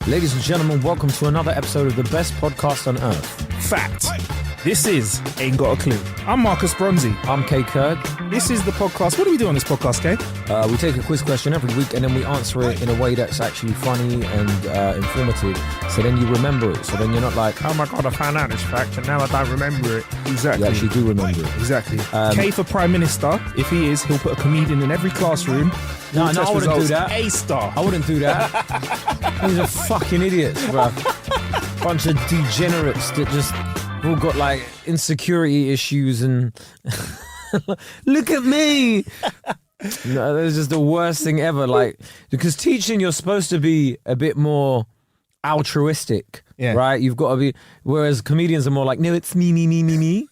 Ladies and gentlemen, welcome to another episode of the best podcast on earth. Fact. This is Ain't Got a Clue. I'm Marcus Bronzy. I'm Kay Kurd. This is the podcast. What do we do on this podcast, Kay? We take a quiz question every week and then we answer it in a way that's actually funny and informative. So then you remember it. So then you're not like, oh my God, I found out this fact and now I don't remember it. Exactly. You actually do remember it. Exactly. Kay for Prime Minister. If he is, he'll put a comedian in every classroom. No, I wouldn't do that. A star. I wouldn't do that. These are fucking idiots, bro. Bunch of degenerates that just all got like insecurity issues and look at me. No, that's just the worst thing ever. Like, because teaching, you're supposed to be a bit more altruistic, right? You've got to be, whereas comedians are more like, no, it's me.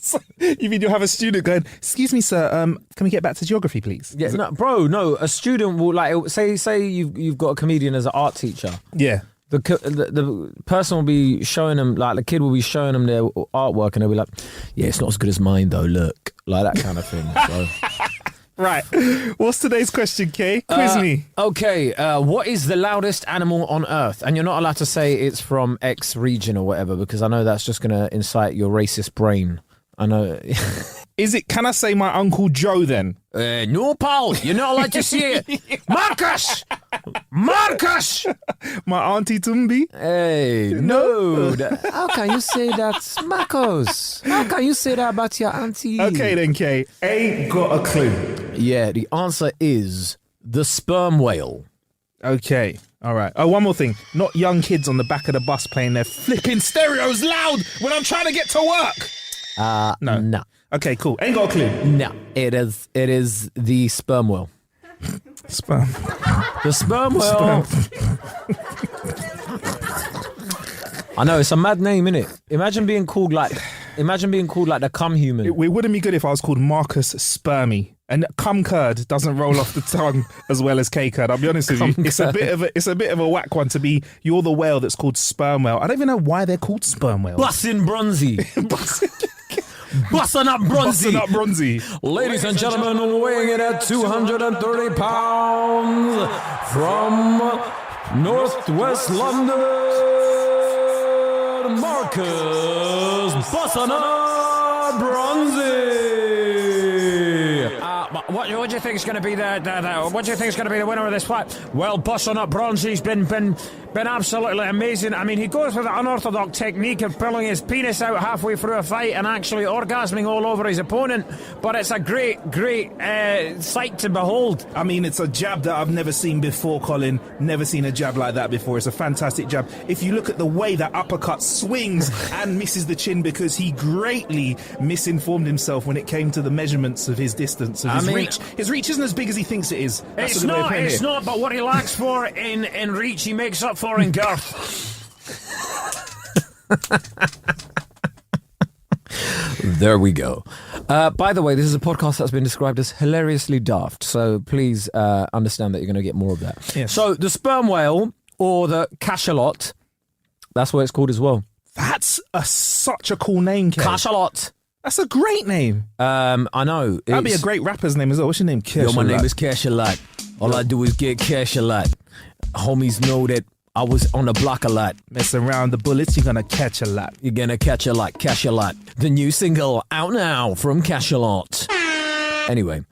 So, you mean you'll have a student going, excuse me, sir, can we get back to geography, please? Yeah, no, a student will like, say you've got a comedian as an art teacher. Yeah. The person will be showing them, like the kid will be showing them their artwork and they'll be like, yeah, it's not as good as mine though, look. Like that kind of thing. So. Right. What's today's question, Kay? Quiz me. Okay, what is the loudest animal on Earth? And you're not allowed to say it's from X region or whatever, because I know that's just going to incite your racist brain. I know. Can I say my Uncle Joe then? No, pal, you're not allowed to say it. Marcus! My Auntie Tumbi? Hey, no. How can you say that, Marcus? How can you say that about your auntie? Okay then, Kay. Ain't got a clue. Yeah, the answer is the sperm whale. Okay. All right. Oh, one more thing. Not young kids on the back of the bus playing their flipping stereos loud when I'm trying to get to work. No. Okay, cool. Ain't got a clue. No, it is the sperm whale. Sperm. The sperm whale. I know, it's a mad name, innit? Imagine being called like the cum human. It wouldn't be good if I was called Marcus Spermy. And cum curd doesn't roll off the tongue as well as K curd. I'll be honest with you. It's a bit of a whack one to be. You're the whale that's called sperm whale. I don't even know why they're called sperm whales. Bussin' Bronzy. Bussin' up Bronzy. Bussin' up Bronzy. Ladies and gentlemen, weighing in at 230 pounds from Northwest London, Marcus Bussin' up Bronzy. What do you think is going to be what do you think is going to be the winner of this fight? Well, Bussin' up Bronzy's been absolutely amazing. I mean, he goes with the unorthodox technique of pulling his penis out halfway through a fight and actually orgasming all over his opponent. But it's a great sight to behold. I mean, it's a jab that I've never seen before, Colin. Never seen a jab like that before. It's a fantastic jab. If you look at the way that uppercut swings and misses the chin, because he greatly misinformed himself when it came to the measurements of his distance, of his reach. His reach isn't as big as he thinks it is. It's not, but what he lacks for in reach, he makes up for in girth. There we go. By the way, this is a podcast that's been described as hilariously daft, so please understand that you're going to get more of that. Yes. So the sperm whale, or the cachalot, that's what it's called as well. That's such a cool name, Kay. Cachalot. That's a great name. I know. That'd be a great rapper's name as well. What's your name? Yo, my name is Cachalot. All I do is get cash a lot. Homies know that I was on the block a lot. Mess around the bullets, you're gonna catch a lot. You're gonna catch a lot, cash a lot. The new single out now from Cachalot. Anyway,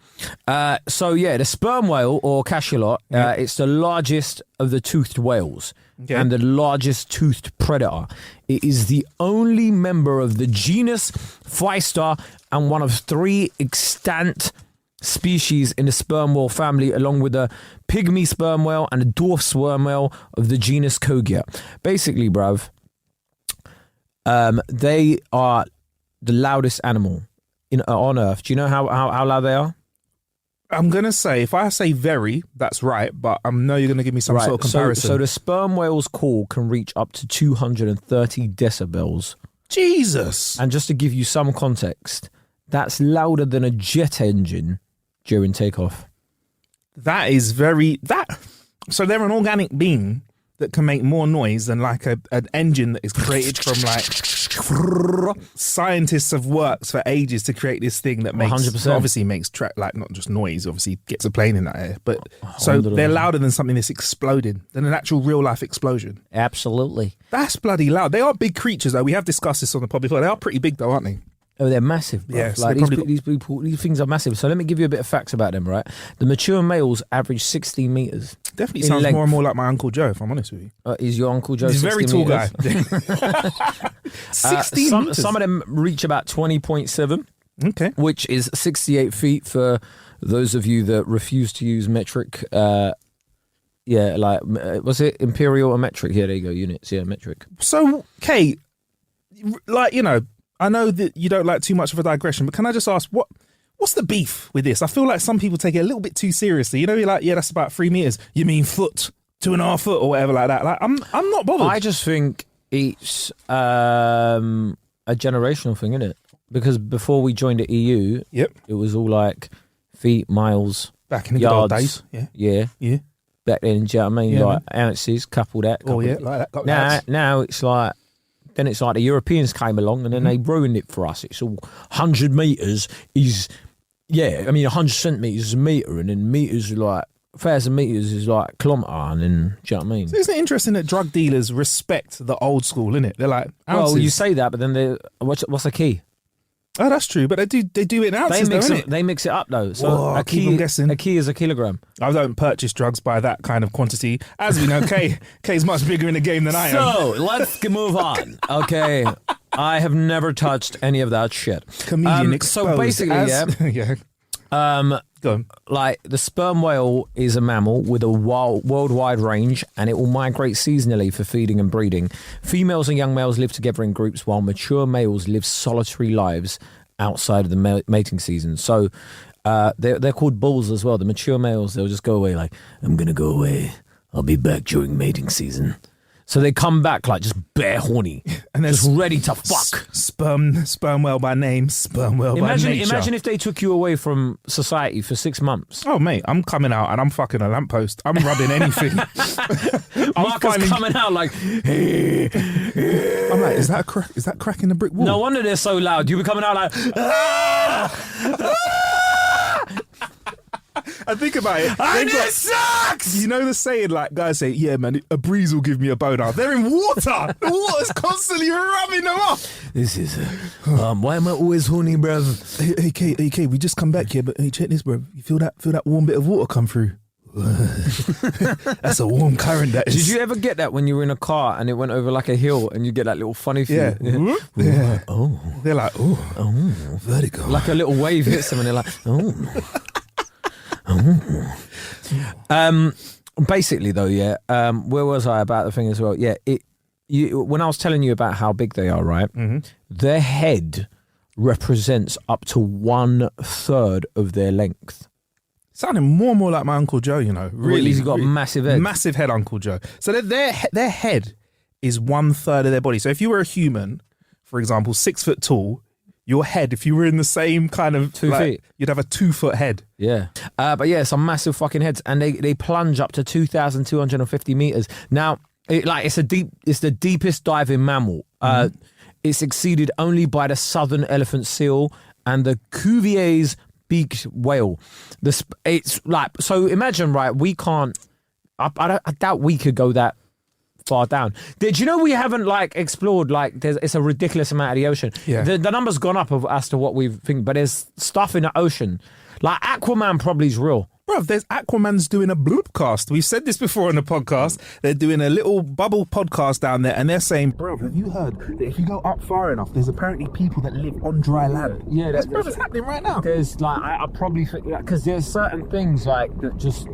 so yeah, the sperm whale or cachalot, it's the largest of the toothed whales and the largest toothed predator. It is the only member of the genus Physta and one of 3 extant species in the sperm whale family, along with the pygmy sperm whale and the dwarf sperm whale of the genus Kogia. Basically, bruv, they are the loudest animal on Earth. Do you know how loud they are? I'm going to say, if I say very, that's right, but I know you're going to give me some sort of comparison. So the sperm whale's call can reach up to 230 decibels. Jesus! And just to give you some context, that's louder than a jet engine during takeoff. That is so they're an organic being that can make more noise than like an engine that is created from like Scientists have worked for ages to create this thing that makes 100%. obviously makes like not just noise, obviously gets a plane in that air, but so they're louder than something that's exploding, than an actual real life explosion. Absolutely. That's bloody loud. They are big creatures though. We have discussed this on the pod before. They are pretty big though, aren't they? Oh, they're massive, bro. Yeah, so like they these things are massive. So let me give you a bit of facts about them, right? The mature males average 16 meters. Definitely sounds length. more and more like my Uncle Joe, if I'm honest with you. Is your Uncle Joe? He's a very tall guy. meters? 16 meters. Some of them reach about 20.7, Okay. which is 68 feet for those of you that refuse to use metric. Was it imperial or metric? Yeah, there you go, units. Yeah, metric. So, Kate, like, you know, I know that you don't like too much of a digression, but can I just ask, what's the beef with this? I feel like some people take it a little bit too seriously. You know, you're like, yeah, that's about 3 meters. You mean foot, 2.5 foot or whatever like that. Like, I'm not bothered. I just think it's a generational thing, isn't it? Because before we joined the EU, Yep. it was all like feet, miles, Back in the good old yards. days. Yeah. Yeah. Back then, do you know what I mean? Yeah, like ounces, couple that. Oh, yeah, like that. Got Now, that. now it's like, then it's like the Europeans came along and then they ruined it for us. It's all 100 metres is, 100 centimetres is a metre, and then metres are like, 1,000 metres is like a kilometre, and then, do you know what I mean? So isn't it interesting that drug dealers respect the old school, innit? They're like, ounces. Well, you say that, but then what's the key? Oh, that's true, but they do it in ounces, They mix it up though. So Whoa, a keep 'em guessing. A key is a kilogram. I don't purchase drugs by that kind of quantity. As we know, Kay's much bigger in the game than I am. So let's move on. Okay, I have never touched any of that shit. Comedian exposed. So basically, yeah. Go on. like the sperm whale is a mammal with a worldwide range, and it will migrate seasonally for feeding and breeding. Females and young males live together in groups, while mature males live solitary lives outside of the mating season. So they're called bulls as well. The mature males, they'll just go away like, I'm gonna go away, I'll be back during mating season. So they come back like just bare horny and just ready to fuck. Sperm whale by name, sperm whale by nature. Imagine if they took you away from society for 6 months. Oh, mate, I'm coming out and I'm fucking a lamppost. I'm rubbing anything. Marcus coming out like, hey. I'm like, is that cracking the brick wall? No wonder they're so loud. You'll be coming out like, ah! I think about it. And it sucks! You know the saying, like, guys say, yeah, man, a breeze will give me a boner. They're in water. The water's constantly rubbing them off. This is why am I always horny, bruv? Hey, Kay, we just come back here, but hey, check this, bruv. You feel that warm bit of water come through? That's a warm current, that is. Did you ever get that when you were in a car and it went over like a hill and you get that little funny Yeah. feeling? Yeah. Oh. They're like, oh, vertigo. Like a little wave hits them and they're like, oh. Basically though, where was I about the thing as well? Yeah, when I was telling you about how big they are, right? Mm-hmm. Their head represents up to 1/3 of their length. Sounding more and more like my Uncle Joe, you know. Really, he's got a massive head. Massive head, Uncle Joe. So their head is 1/3 of their body. So if you were a human, for example, 6 foot tall, your head, if you were in the same kind of 2 feet, you'd have a 2 foot head. Yeah, but yeah, some massive fucking heads, and they plunge up to 2,250 meters. Now, it's the deepest diving mammal. It's exceeded only by the southern elephant seal and the Cuvier's beaked whale. It's like, so imagine, right? We can't. I doubt we could go that far down. Did you know we haven't like explored like it's a ridiculous amount of the ocean. Yeah. The number's gone up as to what we think, but there's stuff in the ocean. Like Aquaman probably is real. Bruv, there's Aquaman's doing a bloopcast. We've said this before on the podcast. They're doing a little bubble podcast down there and they're saying, bruv, have you heard that if you go up far enough, there's apparently people that live on dry land? Yeah, that's it's happening right now. There's like, I probably think, because there's certain things like that just,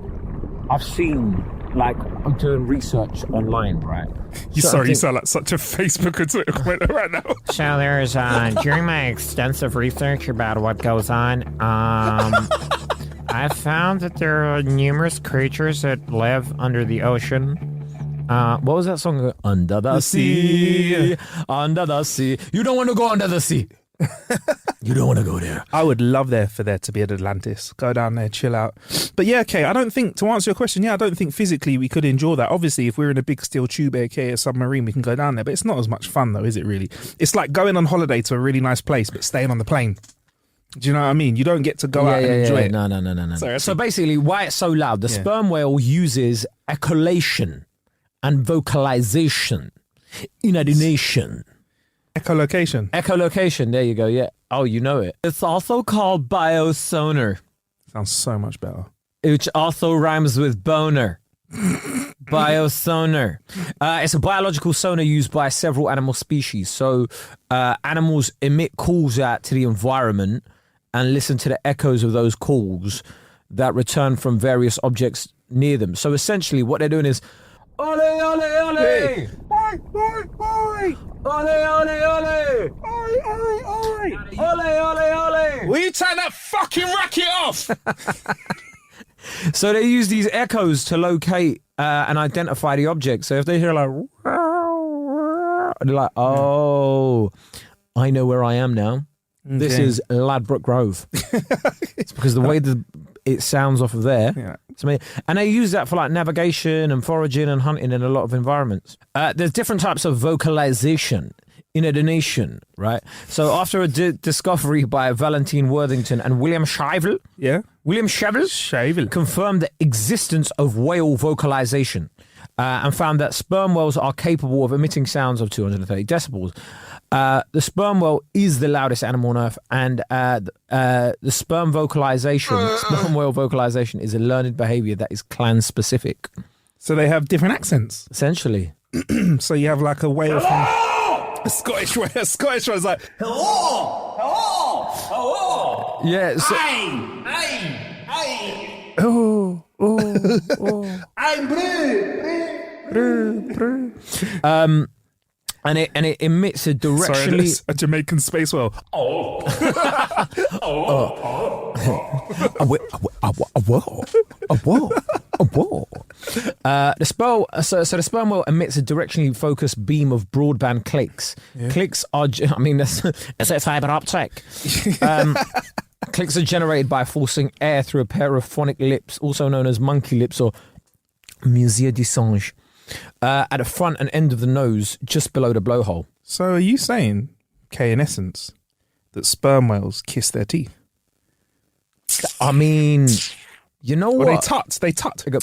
I've seen, like, I'm doing research online, right? You sound like such a Facebook or Twitter commenter right now. So there's, during my extensive research about what goes on, I found that there are numerous creatures that live under the ocean. What was that song? Under the sea, under the sea. You don't want to go under the sea. You don't want to go there. I would love for there to be an Atlantis. Go down there, chill out. But yeah, okay, I don't think, to answer your question, I don't think physically we could endure that. Obviously, if we're in a big steel tube, aka a submarine, we can go down there. But it's not as much fun though, is it really? It's like going on holiday to a really nice place, but staying on the plane. Do you know what I mean? You don't get to go out and enjoy it. No. Sorry, So basically, why it's so loud, the sperm whale uses echolation and vocalization in adonation. Echolocation, there you go, yeah. Oh, you know it. It's also called biosonar, Sounds so much better. which also rhymes with boner. Biosonar. It's a biological sonar used by several animal species. So animals emit calls out to the environment and listen to the echoes of those calls that return from various objects near them. So essentially what they're doing is ole, ole, ole! Hey. Oi, oi, oi! Ole, ole, ole! Oi, oi, oi! Ole, ole, ole! Will you turn that fucking racket off? So they use these echoes to locate and identify the object. So if they hear like, they're like, oh, I know where I am now. This Okay. is Ladbroke Grove. It's because the way that it sounds off of there. Yeah. It's amazing. And they use that for like navigation and foraging and hunting in a lot of environments. There's different types of vocalization in intonation, right? So after a discovery by Valentine Worthington and William Schevel, Shavel. confirmed the existence of whale vocalization and found that sperm whales are capable of emitting sounds of 230 decibels. The sperm whale is the loudest animal on Earth, and the sperm whale vocalization is a learned behavior that is clan specific. So they have different accents. Essentially. So you have like a whale from a Scottish whale. A Scottish whale's like, hello. Yeah. So, I'm blue. and it emits a Sorry, directionally. there's a Jamaican space whale. The sperm whale emits a directionally focused beam of broadband clicks. Clicks are, that's a fiber optic. Clicks are generated by forcing air through a pair of phonic lips, also known as monkey lips or musier du singe, at the front and end of the nose, just below the blowhole. So are you saying, Kay, in essence, that sperm whales kiss their teeth? I mean, you know Or what? they tut. They go,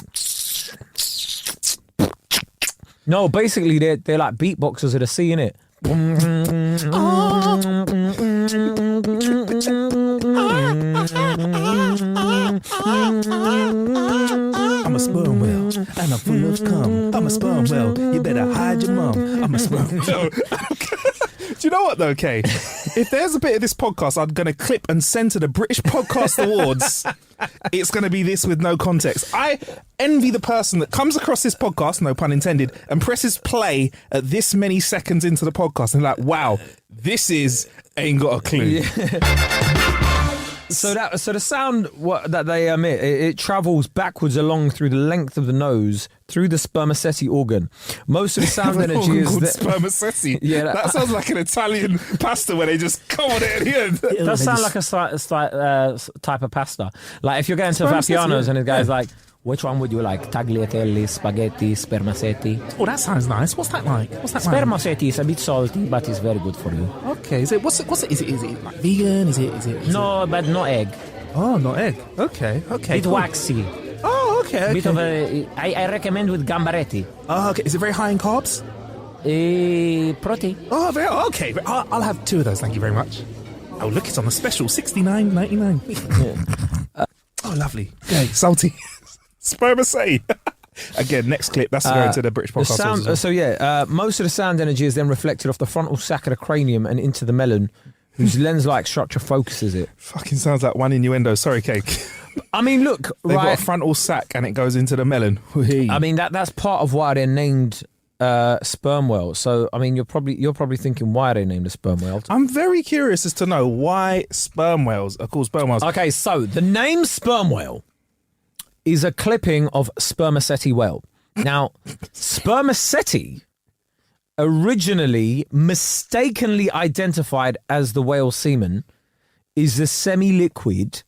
no, basically they're like beatboxers of the sea, innit? I'm a sperm whale, and I'm full of cum. I'm a sperm whale, you better hide your mum. I'm a sperm whale. Do you know what though, Kay? If there's a bit of this podcast I'm going to clip and send to the British Podcast Awards, it's going to be this with no context. I envy the person that comes across this podcast, no pun intended, and presses play at this many seconds into the podcast and like, wow, this is ain't got a clue. So the sound that they emit, it travels backwards along through the length of the nose through the spermaceti organ. Most of the sound energy is spermaceti. Yeah, that sounds like an Italian pasta where they just come on it at the end. It does sound like a type of pasta. Like if you're going to Vapiano's and the guy's like, which one would you like? Tagliatelle, spaghetti, spermaceti? Oh, that sounds nice. What's that like? Spermaceti is a bit salty, but it's very good for you. Okay, is it like vegan? Is it No, but no egg. Oh, not egg. Okay. Bit Cool. waxy. Oh, okay. Bit of I recommend with gambaretti. Oh, okay. Is it very high in carbs? Protein. Oh, very okay. I'll have 2 of those. Thank you very much. Oh, look, it's on the special, $69.99. Oh, lovely. Okay, salty. Spermaceti. Again, next clip. That's going to the British Podcast Awards as well. Most of the sound energy is then reflected off the frontal sac of the cranium and into the melon, whose lens-like structure focuses it. Fucking sounds like one innuendo. Sorry, Cake. I mean, look, They've right? got a frontal sac and it goes into the melon. Whee. I mean, that's part of why they're named sperm whales. So, I mean, you're probably thinking why are they named a sperm whale? I'm very curious as to know why sperm whales are called sperm whales. Okay, so the name sperm whale is a clipping of spermaceti whale. Now, spermaceti originally mistakenly identified as the whale semen, is the semi-liquid,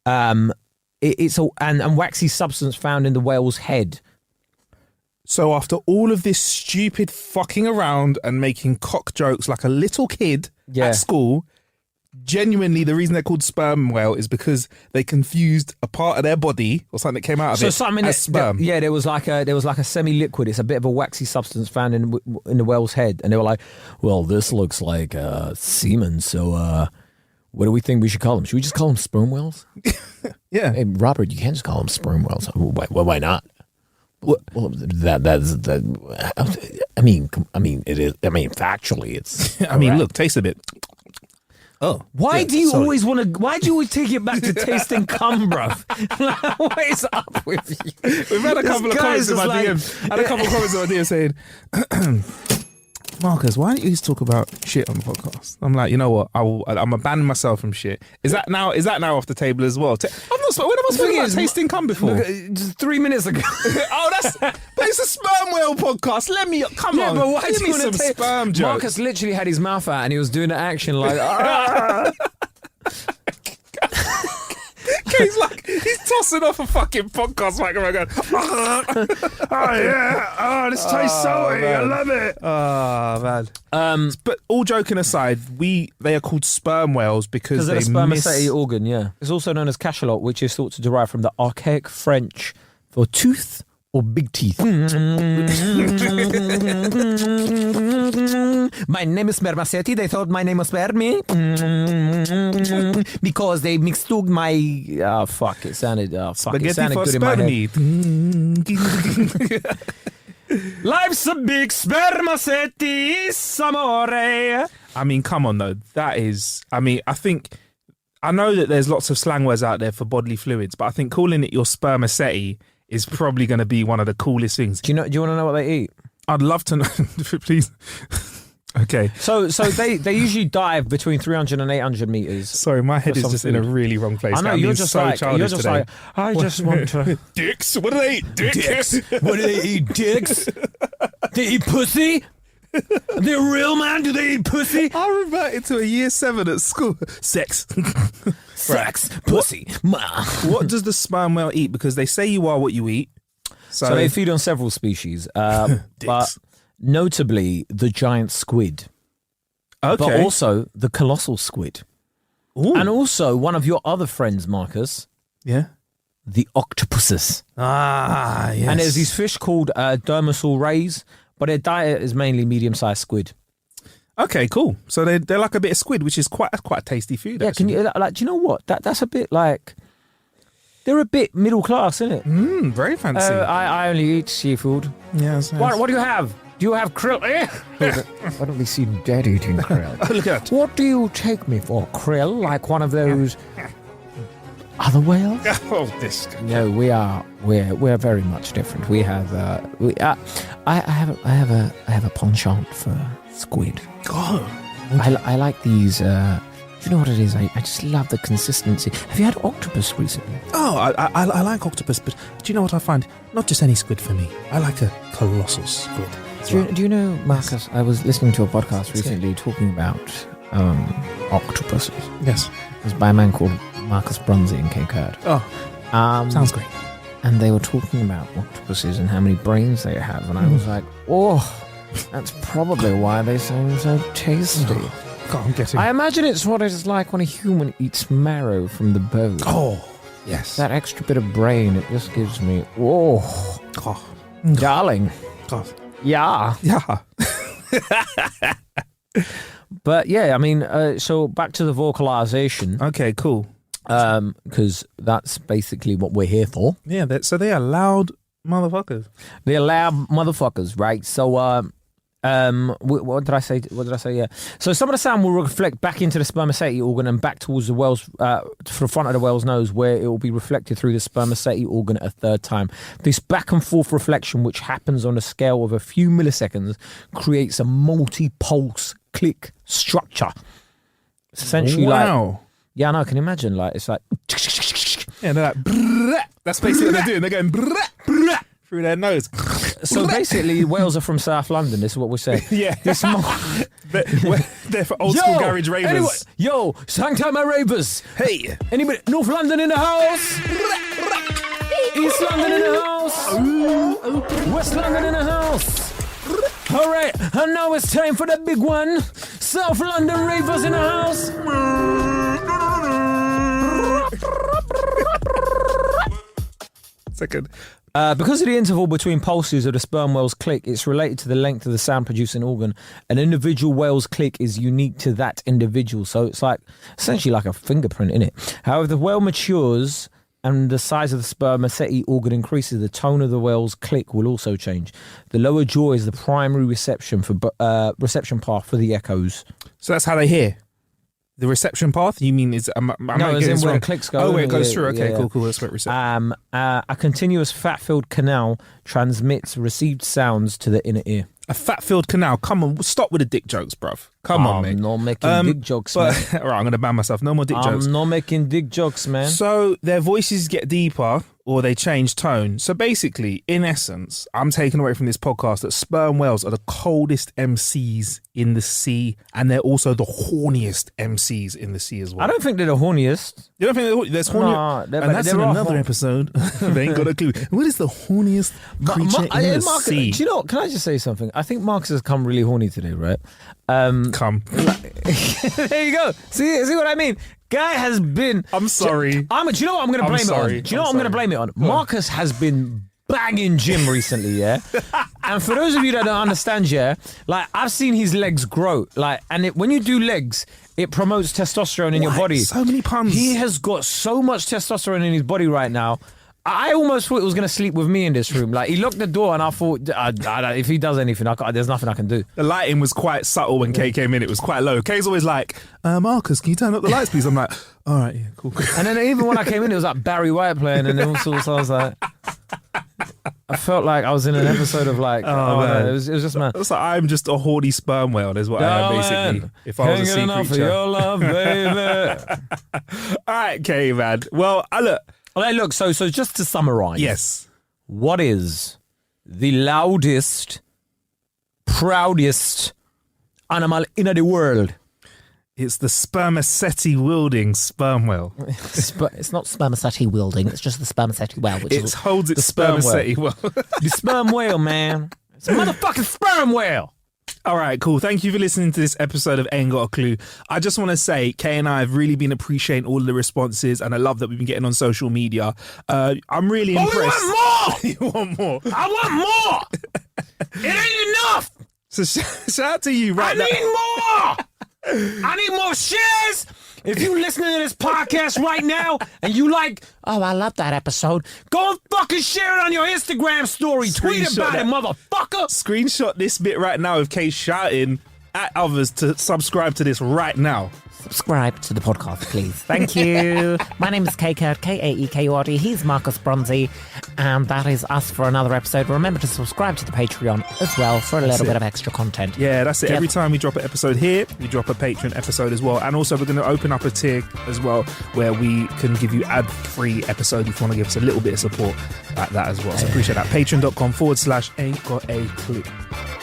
it's and waxy substance found in the whale's head. So after all of this stupid fucking around and making cock jokes like a little kid at school, genuinely the reason they're called sperm whale is because they confused a part of their body or something that came out of it as sperm. There was like a semi-liquid. It's a bit of a waxy substance found in the whale's head, and they were like, "Well, this looks like semen. So, what do we think we should call them? Should we just call them sperm whales?" Yeah. Hey, Robert, you can't just call them sperm whales. Why not? Well, that's. I mean, it is. I mean, factually, it's. I mean, look, taste a bit. Oh, why do you always want to? Why do you always take it back to tasting cum, bruv? What is up with you? We've had a couple of comments in my DMs. Had a couple of comments in my DMs saying, "Marcus, why don't you just talk about shit on the podcast?" I'm like, you know what? I'm abandoning myself from shit. Is that now off the table as well? I'm not. When have I spoken about tasting cum before? Just 3 minutes ago. But it's a sperm whale podcast. Come on. But why give do me you want some to take sperm jokes? Marcus literally had his mouth out and he was doing the action like. He's tossing off a fucking podcast microphone going, oh yeah, oh this tastes salty, I love it. Oh man. But all joking aside, they are called sperm whales because of they the spermaceti organ, yeah. It's also known as cachalot, which is thought to derive from the archaic French for tooth or big teeth. My name is spermaceti. They thought my name was spermi because they mixed my. Fuck! It sounded. Spaghetti it sounded for good in my head. Life's a big spermaceti, amore. I mean, come on though. That is. I mean, I know that there's lots of slang words out there for bodily fluids, but I think calling it your spermaceti is probably going to be one of the coolest things. Do you want to know what they eat? I'd love to know. Please. Okay. So they usually dive between 300 and 800 meters. Sorry, my head is just in a really wrong place. I know, you're just like, I just want to... Dicks? What do they eat? Dicks? What do they eat? Dicks? They eat pussy? They're real, man? Do they eat pussy? I reverted to a year 7 at school. Sex. Sex. Pussy. What does the sperm whale eat? Because they say you are what you eat. So they feed on several species. But notably the giant squid. Okay. But also the colossal squid. Ooh. And also one of your other friends, Marcus. Yeah. The octopuses. Ah, yes. And there's these fish called dermosal rays, but their diet is mainly medium-sized squid. Okay, cool. So they're like a bit of squid, which is quite a tasty food. Yeah, actually. can you do you know what? That's a bit like they're a bit middle class, isn't it? Very fancy. I only eat seafood. Yeah. What do you have? Do you have krill? Why don't we see Dad eating krill? Look at that. What do you take me for? Krill? Like one of those other whales? Oh, this guy. No, we're very much different. We have I have a penchant for squid. God. I like these. Do you know what it is? I just love the consistency. Have you had octopus recently? Oh, I like octopus, but do you know what I find? Not just any squid for me. I like a colossal squid. Do you know, Marcus? I was listening to a podcast recently talking about octopuses. Yes. It was by a man called Marcus Brunzi in Cape Cod. Oh, sounds great. And they were talking about octopuses and how many brains they have, and I was like, oh, that's probably why they sound so tasty. God, I'm getting... I imagine it's what it's like when a human eats marrow from the bone. Oh, yes. That extra bit of brain, it just gives me, oh, darling. God. Yeah. Yeah. But yeah, I mean, so back to the vocalization. Okay, cool. Because that's basically what we're here for. Yeah, so they are loud motherfuckers. They're loud motherfuckers, right? So, what did I say? Yeah. So some of the sound will reflect back into the spermaceti organ and back towards the whale's, to the front of the whale's nose, where it will be reflected through the spermaceti organ a third time. This back and forth reflection, which happens on a scale of a few milliseconds, creates a multi-pulse click structure. It's essentially like, yeah, I know. Can you imagine? Like, it's like, yeah, they're like, brrrr. That's basically what they're doing. They're going brrrr, brrrr, through their nose. So basically, Wales are from South London. This is what we're saying. Yeah. This They're for old school garage ravers. Anyway, yo, hang time, my ravers. Hey. Anybody? North London in the house. East London in the house. West London in the house. All right, and now it's time for the big one. South London ravers in the house. Second. Because of the interval between pulses of the sperm whale's click, it's related to the length of the sound-producing organ. An individual whale's click is unique to that individual, so it's like essentially like a fingerprint, innit? However, the whale matures and the size of the spermaceti organ increases, the tone of the whale's click will also change. The lower jaw is the primary reception path for the echoes. So that's how they hear. The reception path? You mean is? No, as in where the clicks go. Oh, where it goes Yeah, through. Okay, yeah. cool. That's what reception. A continuous fat-filled canal transmits received sounds to the inner ear. A fat-filled canal. Come on, stop with the dick jokes, bruv. Come on, mate. I'm not making dick jokes, man. All right, I'm going to ban myself. No more dick jokes. I'm not making dick jokes, man. So their voices get deeper or they change tone. So basically, in essence, I'm taking away from this podcast that sperm whales are the coldest MCs in the sea, and they're also the horniest MCs in the sea as well. I don't think they're the horniest. You don't think there's horny? No, and that's in another episode. They ain't got a clue. What is the horniest creature in the Marcus, sea? do you know what? Can I just say something? I think Marcus has come really horny today, right? Come. There you go. See what I mean? Guy has been. I'm sorry. Do you know what I'm going to blame it on? Do you know what I'm going to blame it on? Marcus has been banging gym recently, yeah? And for those of you that don't understand, yeah, like I've seen his legs grow, like, and when you do legs, it promotes testosterone in your body. So many puns. He has got so much testosterone in his body right now. I almost thought he was going to sleep with me in this room. Like, he locked the door and I thought, if he does anything, there's nothing I can do. The lighting was quite subtle when Kay came in. It was quite low. Kay's always like, Marcus, can you turn up the lights, please? I'm like, all right, yeah, cool. And then even when I came in, it was like Barry White playing and all sorts. I was like, I felt like I was in an episode of like, man. It was just, man. It's like, I'm just a horny sperm whale, is what I am, basically. Man. If I was a sea Hanging enough for creature. your love, baby. All right, Kay, man. Well, Look, so just to summarise. yes. What is the loudest, proudest animal in the world? It's the spermaceti wielding sperm whale. It's not spermaceti wielding, it's just the spermaceti whale. Which It holds its the sperm spermaceti whale. The sperm whale, man. It's a motherfucking sperm whale. All right, cool. Thank you for listening to this episode of Ain't Got a Clue. I just want to say, Kay and I have really been appreciating all of the responses, and I love that we've been getting on social media. I'm really impressed. We want more! You want more? I want more! It ain't enough! So shout out to you right now. I need more! I need more shares! If you're listening to this podcast right now and you like, oh, I love that episode, go and fucking share it on your Instagram story. Tweet Screenshot about that. it, motherfucker. Screenshot this bit right now of Kay shouting at others to subscribe to this right now. Subscribe to the podcast, please. Thank you. My name is Kaekerd, Kaekurd. He's Marcus Bronzy, and that is us for another episode. Remember to subscribe to the Patreon as well for a little bit of extra content. Yeah, that's it. Yep. Every time we drop an episode here, we drop a Patreon episode as well. And also, we're going to open up a tier as well where we can give you ad-free episodes if you want to give us a little bit of support like that as well. So appreciate that. Patreon.com/ain't got a clue.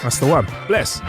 That's the one. Bless.